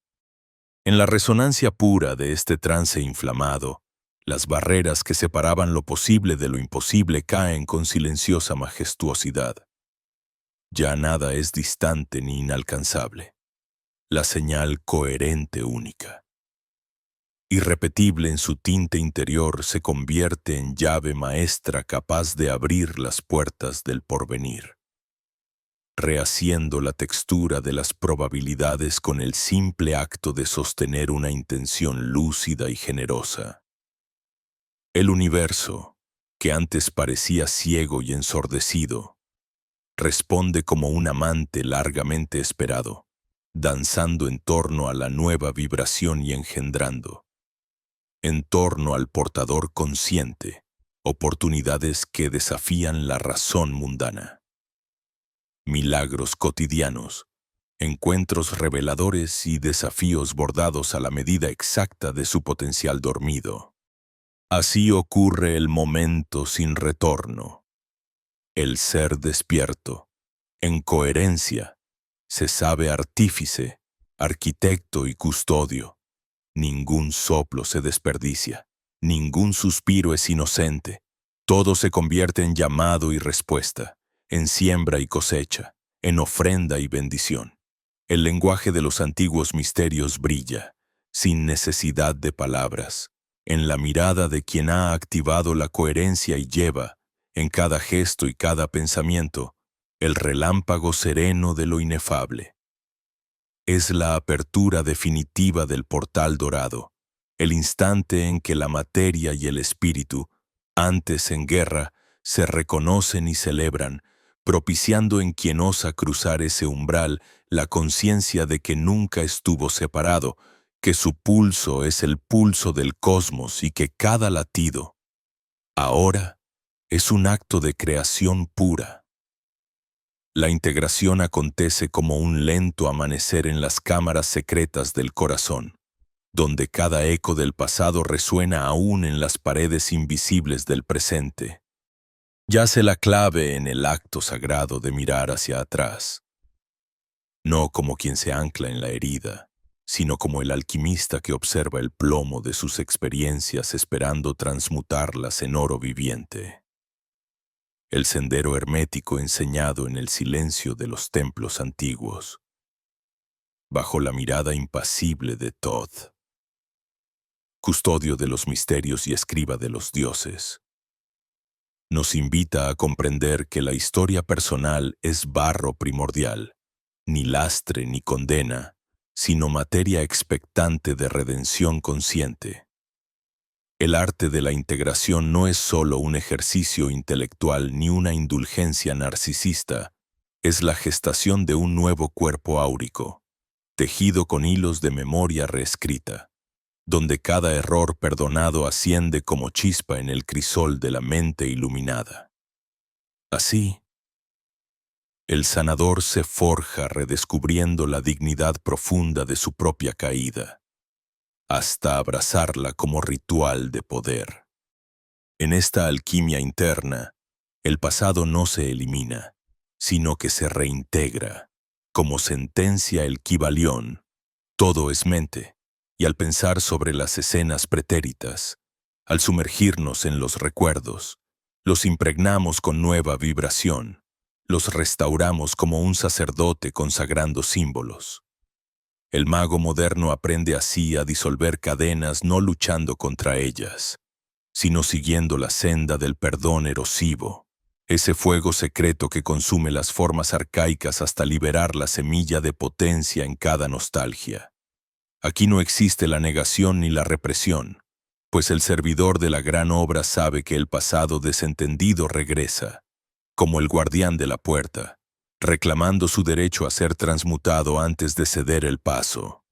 En la resonancia pura de este trance inflamado, las barreras que separaban lo posible de lo imposible caen con silenciosa majestuosidad. Ya nada es distante ni inalcanzable. La señal coherente única, irrepetible en su tinte interior, se convierte en llave maestra capaz de abrir las puertas del porvenir, rehaciendo la textura de las probabilidades con el simple acto de sostener una intención lúcida y generosa. El universo, que antes parecía ciego y ensordecido, responde como un amante largamente esperado, danzando en torno a la nueva vibración y engendrando, en torno al portador consciente, oportunidades que desafían la razón mundana. Milagros cotidianos, encuentros reveladores y desafíos bordados a la medida exacta de su potencial dormido. Así ocurre el momento sin retorno. El ser despierto, en coherencia, se sabe artífice, arquitecto y custodio. Ningún soplo se desperdicia, ningún suspiro es inocente. Todo se convierte en llamado y respuesta, en siembra y cosecha, en ofrenda y bendición. El lenguaje de los antiguos misterios brilla, sin necesidad de palabras, en la mirada de quien ha activado la coherencia y lleva, en cada gesto y cada pensamiento, el relámpago sereno de lo inefable. Es la apertura definitiva del portal dorado, el instante en que la materia y el espíritu, antes en guerra, se reconocen y celebran, propiciando en quien osa cruzar ese umbral la conciencia de que nunca estuvo separado, que su pulso es el pulso del cosmos y que cada latido, ahora, es un acto de creación pura. La integración acontece como un lento amanecer en las cámaras secretas del corazón, donde cada eco del pasado resuena aún en las paredes invisibles del presente. Yace la clave en el acto sagrado de mirar hacia atrás, no como quien se ancla en la herida, sino como el alquimista que observa el plomo de sus experiencias esperando transmutarlas en oro viviente. El sendero hermético enseñado en el silencio de los templos antiguos, bajo la mirada impasible de Thoth, custodio de los misterios y escriba de los dioses, nos invita a comprender que la historia personal es barro primordial, ni lastre ni condena, sino materia expectante de redención consciente. El arte de la integración no es solo un ejercicio intelectual ni una indulgencia narcisista, es la gestación de un nuevo cuerpo áurico, tejido con hilos de memoria reescrita, donde cada error perdonado asciende como chispa en el crisol de la mente iluminada. Así, el sanador se forja redescubriendo la dignidad profunda de su propia caída, hasta abrazarla como ritual de poder. En esta alquimia interna, el pasado no se elimina, sino que se reintegra, como sentencia el Kybalión. Todo es mente, y al pensar sobre las escenas pretéritas, al sumergirnos en los recuerdos, los impregnamos con nueva vibración, los restauramos como un sacerdote consagrando símbolos. El mago moderno aprende así a disolver cadenas no luchando contra ellas, sino siguiendo la senda del perdón erosivo, ese fuego secreto que consume las formas arcaicas hasta liberar la semilla de potencia en cada nostalgia. Aquí no existe la negación ni la represión, pues el servidor de la gran obra sabe que el pasado desentendido regresa, como el guardián de la puerta, reclamando su derecho a ser transmutado antes de ceder el paso.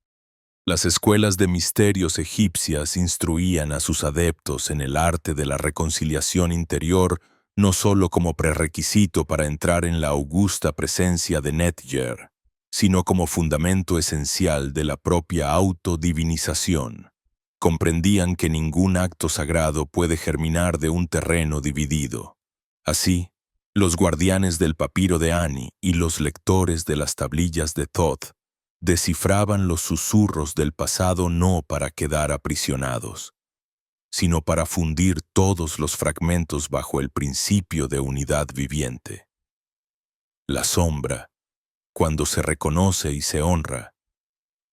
Las escuelas de misterios egipcias instruían a sus adeptos en el arte de la reconciliación interior no solo como prerequisito para entrar en la augusta presencia de Netjer, sino como fundamento esencial de la propia autodivinización. Comprendían que ningún acto sagrado puede germinar de un terreno dividido. Así, los guardianes del papiro de Ani y los lectores de las tablillas de Thoth descifraban los susurros del pasado no para quedar aprisionados, sino para fundir todos los fragmentos bajo el principio de unidad viviente. La sombra, cuando se reconoce y se honra,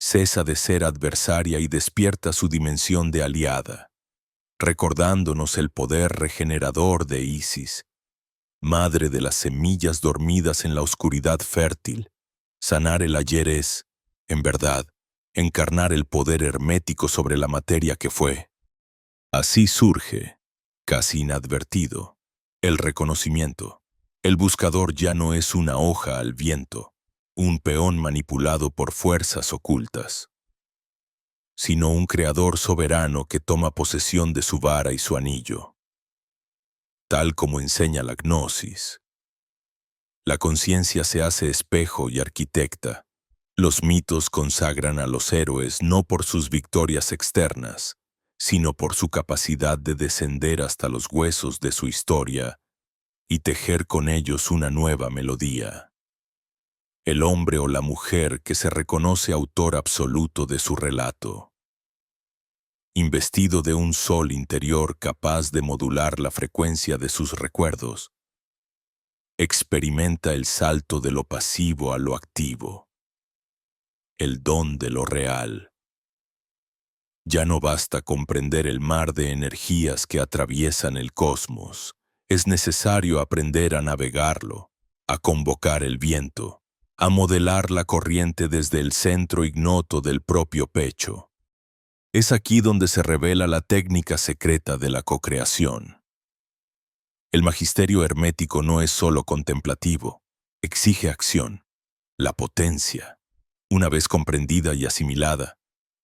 cesa de ser adversaria y despierta su dimensión de aliada, recordándonos el poder regenerador de Isis, madre de las semillas dormidas en la oscuridad fértil. Sanar el ayer es, en verdad, encarnar el poder hermético sobre la materia que fue. Así surge, casi inadvertido, el reconocimiento. El buscador ya no es una hoja al viento, un peón manipulado por fuerzas ocultas, sino un creador soberano que toma posesión de su vara y su anillo. Tal como enseña la gnosis, la conciencia se hace espejo y arquitecta. Los mitos consagran a los héroes no por sus victorias externas, sino por su capacidad de descender hasta los huesos de su historia y tejer con ellos una nueva melodía. El hombre o la mujer que se reconoce autor absoluto de su relato, investido de un sol interior capaz de modular la frecuencia de sus recuerdos, experimenta el salto de lo pasivo a lo activo, el don de lo real. Ya no basta comprender el mar de energías que atraviesan el cosmos. Es necesario aprender a navegarlo, a convocar el viento, a modelar la corriente desde el centro ignoto del propio pecho. Es aquí donde se revela la técnica secreta de la cocreación. El magisterio hermético no es solo contemplativo, exige acción, la potencia. Una vez comprendida y asimilada,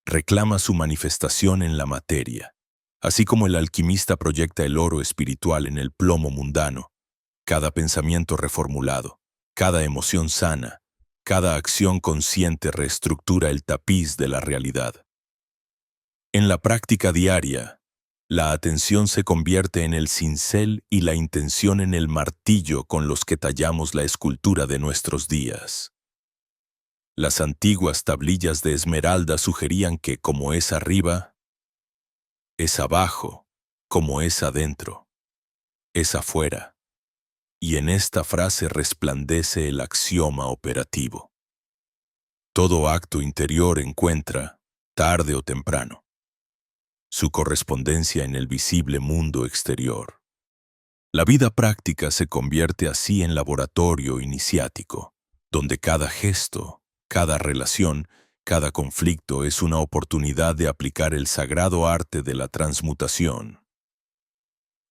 reclama su manifestación en la materia. Así como el alquimista proyecta el oro espiritual en el plomo mundano, cada pensamiento reformulado, cada emoción sana, cada acción consciente reestructura el tapiz de la realidad. En la práctica diaria, la atención se convierte en el cincel y la intención en el martillo con los que tallamos la escultura de nuestros días. Las antiguas tablillas de esmeralda sugerían que como es arriba, es abajo, como es adentro, es afuera. Y en esta frase resplandece el axioma operativo. Todo acto interior encuentra, tarde o temprano, su correspondencia en el visible mundo exterior. La vida práctica se convierte así en laboratorio iniciático, donde cada gesto, cada relación, cada conflicto es una oportunidad de aplicar el sagrado arte de la transmutación.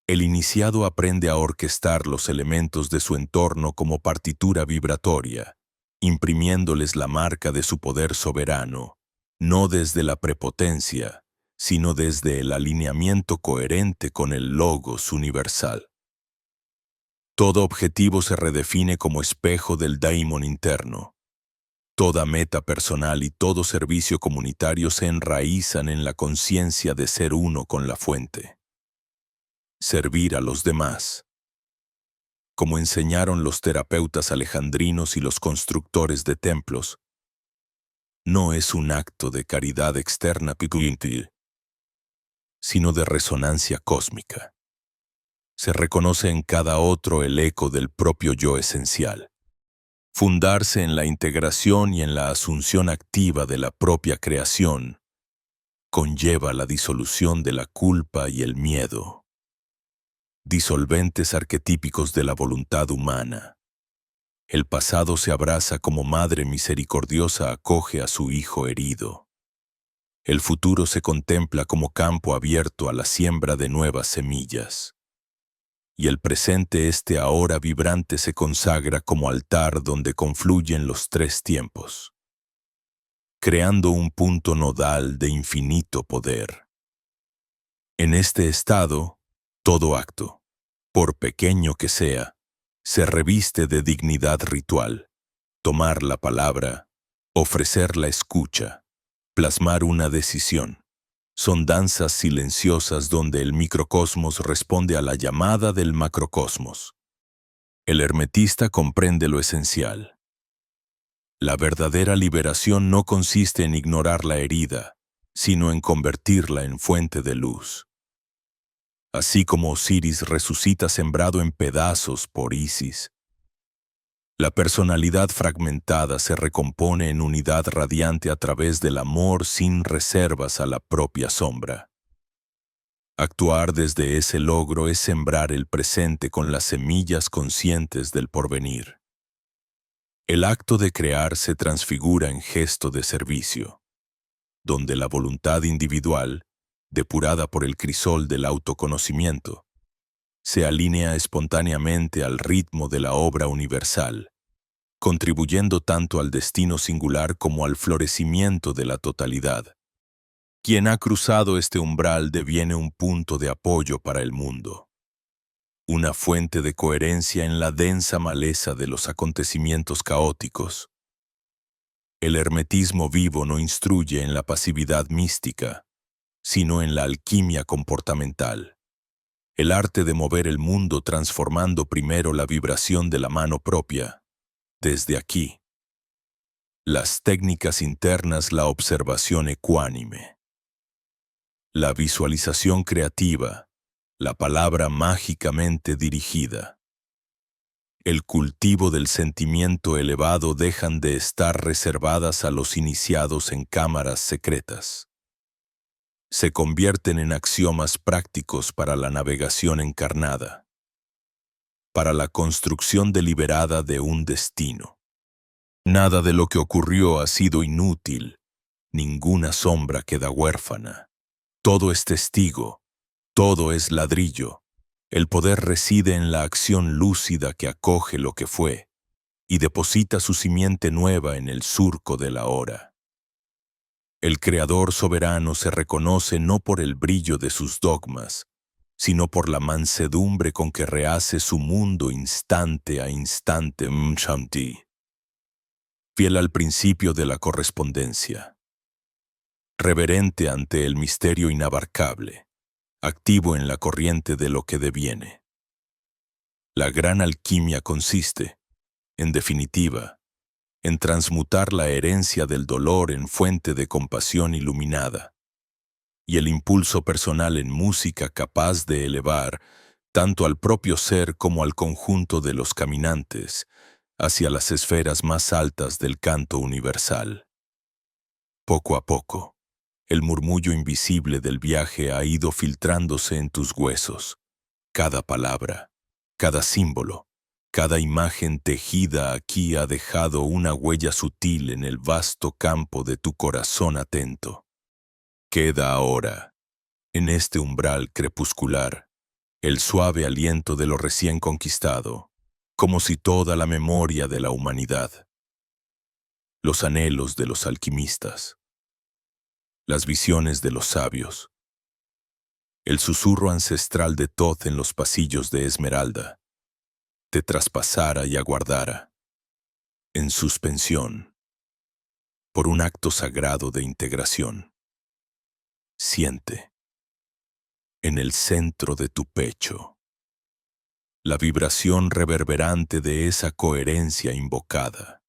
El iniciado aprende a orquestar los elementos de su entorno como partitura vibratoria, imprimiéndoles la marca de su poder soberano, no desde la prepotencia, sino desde el alineamiento coherente con el logos universal. Todo objetivo se redefine como espejo del daimon interno. Toda meta personal y todo servicio comunitario se enraizan en la conciencia de ser uno con la fuente. Servir a los demás. Como enseñaron los terapeutas alejandrinos y los constructores de templos, no es un acto de caridad externa, sino de resonancia cósmica. Se reconoce en cada otro el eco del propio yo esencial. Fundarse en la integración y en la asunción activa de la propia creación conlleva la disolución de la culpa y el miedo, disolventes arquetípicos de la voluntad humana. El pasado se abraza como madre misericordiosa acoge a su hijo herido. El futuro se contempla como campo abierto a la siembra de nuevas semillas. Y el presente ahora vibrante se consagra como altar donde confluyen los tres tiempos, creando un punto nodal de infinito poder. En este estado, todo acto, por pequeño que sea, se reviste de dignidad ritual. Tomar la palabra, ofrecer la escucha, plasmar una decisión. Son danzas silenciosas donde el microcosmos responde a la llamada del macrocosmos. El hermetista comprende lo esencial. La verdadera liberación no consiste en ignorar la herida, sino en convertirla en fuente de luz. Así como Osiris resucita sembrado en pedazos por Isis, la personalidad fragmentada se recompone en unidad radiante a través del amor sin reservas a la propia sombra. Actuar desde ese logro es sembrar el presente con las semillas conscientes del porvenir. El acto de crear se transfigura en gesto de servicio, donde la voluntad individual, depurada por el crisol del autoconocimiento, se alinea espontáneamente al ritmo de la obra universal, contribuyendo tanto al destino singular como al florecimiento de la totalidad. Quien ha cruzado este umbral deviene un punto de apoyo para el mundo, una fuente de coherencia en la densa maleza de los acontecimientos caóticos. El hermetismo vivo no instruye en la pasividad mística, sino en la alquimia comportamental, el arte de mover el mundo transformando primero la vibración de la mano propia, desde aquí. Las técnicas internas, la observación ecuánime, la visualización creativa, la palabra mágicamente dirigida. El cultivo del sentimiento elevado dejan de estar reservadas a los iniciados en cámaras secretas. Se convierten en axiomas prácticos para la navegación encarnada, para la construcción deliberada de un destino. Nada de lo que ocurrió ha sido inútil, ninguna sombra queda huérfana. Todo es testigo, todo es ladrillo. El poder reside en la acción lúcida que acoge lo que fue y deposita su simiente nueva en el surco de la hora. El Creador soberano se reconoce no por el brillo de sus dogmas, sino por la mansedumbre con que rehace su mundo instante a instante. Shanti. Fiel al principio de la correspondencia. Reverente ante el misterio inabarcable, activo en la corriente de lo que deviene. La gran alquimia consiste, en definitiva, en transmutar la herencia del dolor en fuente de compasión iluminada, y el impulso personal en música capaz de elevar tanto al propio ser como al conjunto de los caminantes hacia las esferas más altas del canto universal. Poco a poco, el murmullo invisible del viaje ha ido filtrándose en tus huesos. Cada palabra, cada símbolo, cada imagen tejida aquí ha dejado una huella sutil en el vasto campo de tu corazón atento. Queda ahora, en este umbral crepuscular, el suave aliento de lo recién conquistado, como si toda la memoria de la humanidad, los anhelos de los alquimistas, las visiones de los sabios, el susurro ancestral de Thoth en los pasillos de Esmeralda, te traspasara y aguardara, en suspensión, por un acto sagrado de integración. Siente, en el centro de tu pecho, la vibración reverberante de esa coherencia invocada,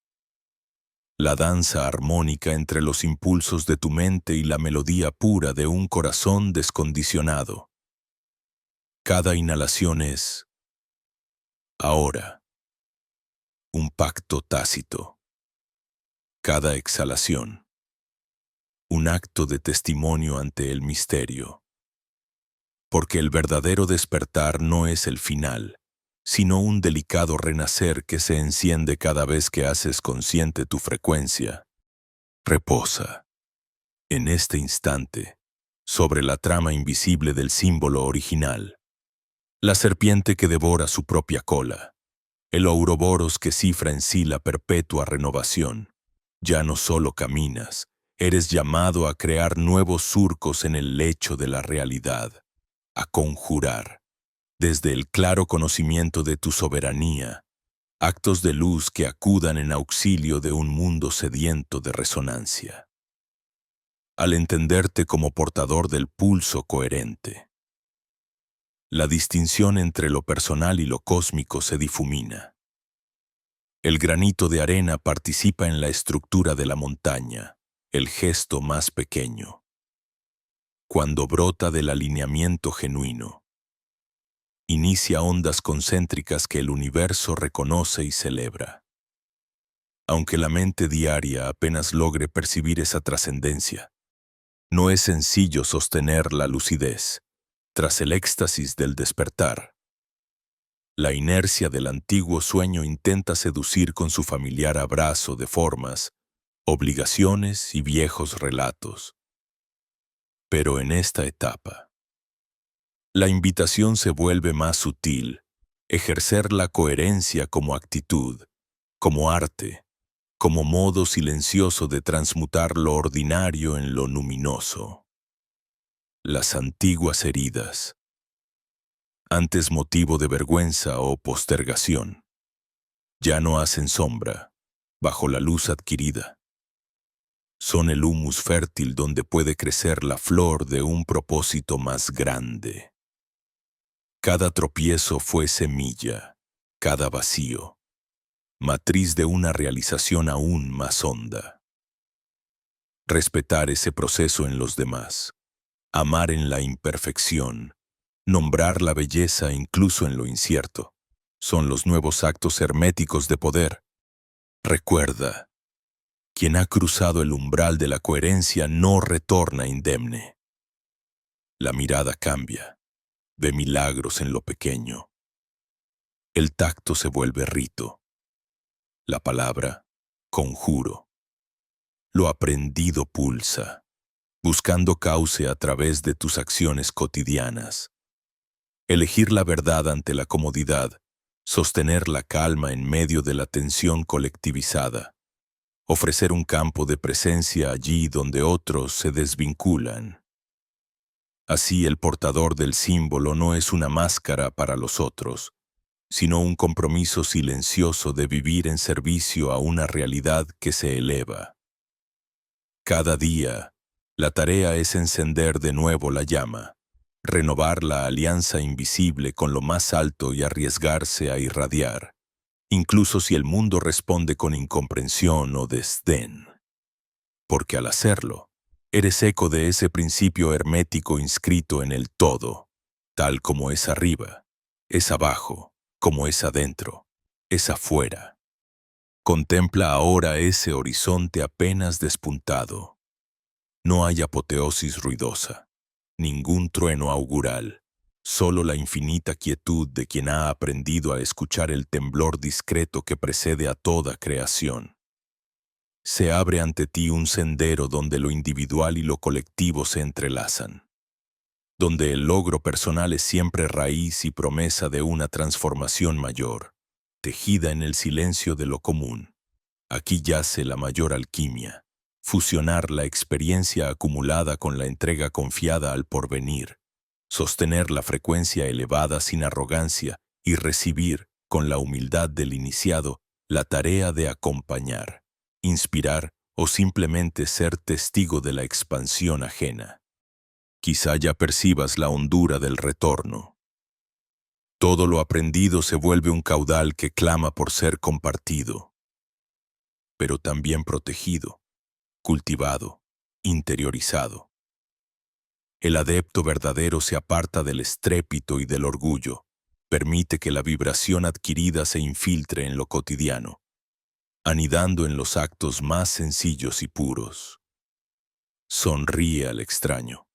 la danza armónica entre los impulsos de tu mente y la melodía pura de un corazón descondicionado. Cada inhalación es, ahora, un pacto tácito. Cada exhalación, un acto de testimonio ante el misterio. Porque el verdadero despertar no es el final, sino un delicado renacer que se enciende cada vez que haces consciente tu frecuencia. Reposa, en este instante, sobre la trama invisible del símbolo original. La serpiente que devora su propia cola, el ouroboros que cifra en sí la perpetua renovación. Ya no solo caminas, eres llamado a crear nuevos surcos en el lecho de la realidad, a conjurar, desde el claro conocimiento de tu soberanía, actos de luz que acudan en auxilio de un mundo sediento de resonancia. Al entenderte como portador del pulso coherente, la distinción entre lo personal y lo cósmico se difumina. El granito de arena participa en la estructura de la montaña, el gesto más pequeño. Cuando brota del alineamiento genuino, inicia ondas concéntricas que el universo reconoce y celebra. Aunque la mente diaria apenas logre percibir esa trascendencia, no es sencillo sostener la lucidez tras el éxtasis del despertar. La inercia del antiguo sueño intenta seducir con su familiar abrazo de formas, obligaciones y viejos relatos. Pero en esta etapa, la invitación se vuelve más sutil, ejercer la coherencia como actitud, como arte, como modo silencioso de transmutar lo ordinario en lo luminoso. Las antiguas heridas, antes motivo de vergüenza o postergación, ya no hacen sombra bajo la luz adquirida. Son el humus fértil donde puede crecer la flor de un propósito más grande. Cada tropiezo fue semilla, cada vacío, matriz de una realización aún más honda. Respetar ese proceso en los demás, amar en la imperfección, nombrar la belleza incluso en lo incierto, son los nuevos actos herméticos de poder. Recuerda, quien ha cruzado el umbral de la coherencia no retorna indemne. La mirada cambia, ve milagros en lo pequeño. El tacto se vuelve rito. La palabra, conjuro. Lo aprendido pulsa, buscando cauce a través de tus acciones cotidianas. Elegir la verdad ante la comodidad, sostener la calma en medio de la tensión colectivizada, ofrecer un campo de presencia allí donde otros se desvinculan. Así el portador del símbolo no es una máscara para los otros, sino un compromiso silencioso de vivir en servicio a una realidad que se eleva. Cada día, la tarea es encender de nuevo la llama, renovar la alianza invisible con lo más alto y arriesgarse a irradiar, incluso si el mundo responde con incomprensión o desdén. Porque al hacerlo, eres eco de ese principio hermético inscrito en el todo, tal como es arriba, es abajo, como es adentro, es afuera. Contempla ahora ese horizonte apenas despuntado. No hay apoteosis ruidosa, ningún trueno augural, solo la infinita quietud de quien ha aprendido a escuchar el temblor discreto que precede a toda creación. Se abre ante ti un sendero donde lo individual y lo colectivo se entrelazan, donde el logro personal es siempre raíz y promesa de una transformación mayor, tejida en el silencio de lo común. Aquí yace la mayor alquimia, fusionar la experiencia acumulada con la entrega confiada al porvenir, sostener la frecuencia elevada sin arrogancia y recibir, con la humildad del iniciado, la tarea de acompañar, inspirar o simplemente ser testigo de la expansión ajena. Quizá ya percibas la hondura del retorno. Todo lo aprendido se vuelve un caudal que clama por ser compartido, pero también protegido, cultivado, interiorizado. El adepto verdadero se aparta del estrépito y del orgullo, permite que la vibración adquirida se infiltre en lo cotidiano, anidando en los actos más sencillos y puros. Sonríe al extraño.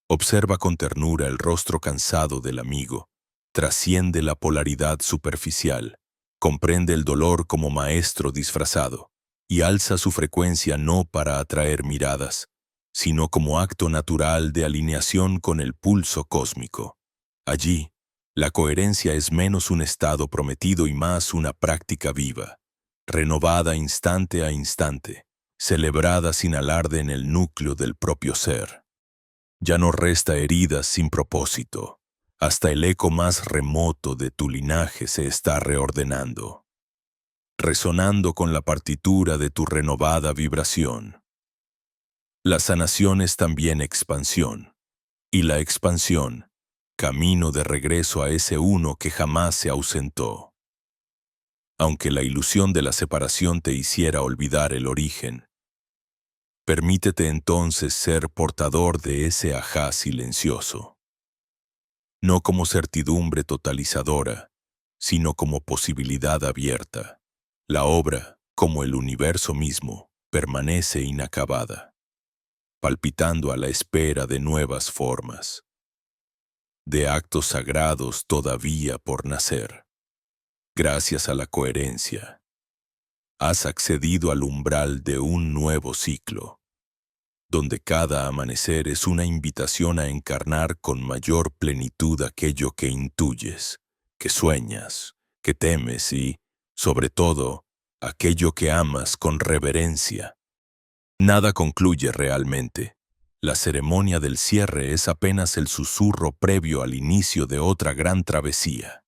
Observa con ternura el rostro cansado del amigo. Trasciende la polaridad superficial. Comprende el dolor como maestro disfrazado y alza su frecuencia no para atraer miradas, sino como acto natural de alineación con el pulso cósmico. Allí, la coherencia es menos un estado prometido y más una práctica viva, renovada instante a instante, celebrada sin alarde en el núcleo del propio ser. Ya no resta heridas sin propósito. Hasta el eco más remoto de tu linaje se está reordenando, resonando con la partitura de tu renovada vibración. La sanación es también expansión, y la expansión, camino de regreso a ese uno que jamás se ausentó. Aunque la ilusión de la separación te hiciera olvidar el origen, permítete entonces ser portador de ese ajá silencioso. No como certidumbre totalizadora, sino como posibilidad abierta. La obra, como el universo mismo, permanece inacabada, palpitando a la espera de nuevas formas, de actos sagrados todavía por nacer. Gracias a la coherencia, has accedido al umbral de un nuevo ciclo, donde cada amanecer es una invitación a encarnar con mayor plenitud aquello que intuyes, que sueñas, que temes y, sobre todo, aquello que amas con reverencia. Nada concluye realmente. La ceremonia del cierre es apenas el susurro previo al inicio de otra gran travesía.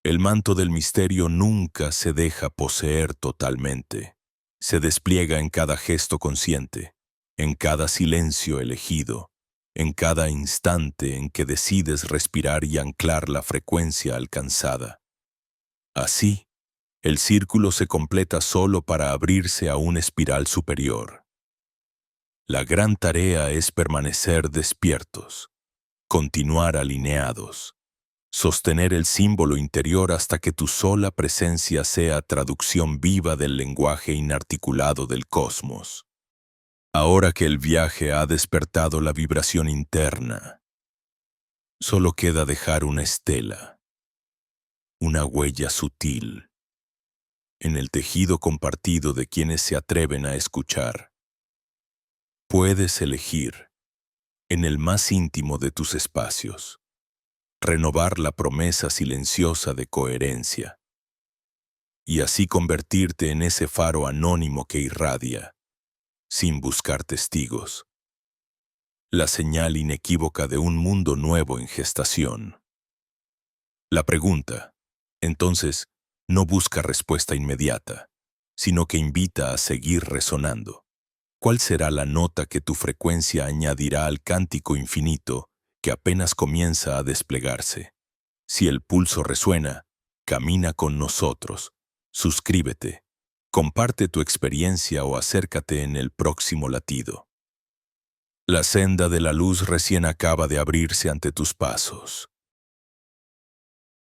El manto del misterio nunca se deja poseer totalmente. Se despliega en cada gesto consciente, en cada silencio elegido, en cada instante en que decides respirar y anclar la frecuencia alcanzada. Así, el círculo se completa solo para abrirse a una espiral superior. La gran tarea es permanecer despiertos, continuar alineados, sostener el símbolo interior hasta que tu sola presencia sea traducción viva del lenguaje inarticulado del cosmos. Ahora que el viaje ha despertado la vibración interna, solo queda dejar una estela, una huella sutil, en el tejido compartido de quienes se atreven a escuchar. Puedes elegir, en el más íntimo de tus espacios, renovar la promesa silenciosa de coherencia, y así convertirte en ese faro anónimo que irradia, sin buscar testigos, la señal inequívoca de un mundo nuevo en gestación. La pregunta, entonces, no busca respuesta inmediata, sino que invita a seguir resonando. ¿Cuál será la nota que tu frecuencia añadirá al cántico infinito que apenas comienza a desplegarse? Si el pulso resuena, camina con nosotros. Suscríbete, comparte tu experiencia o acércate en el próximo latido. La senda de la luz recién acaba de abrirse ante tus pasos.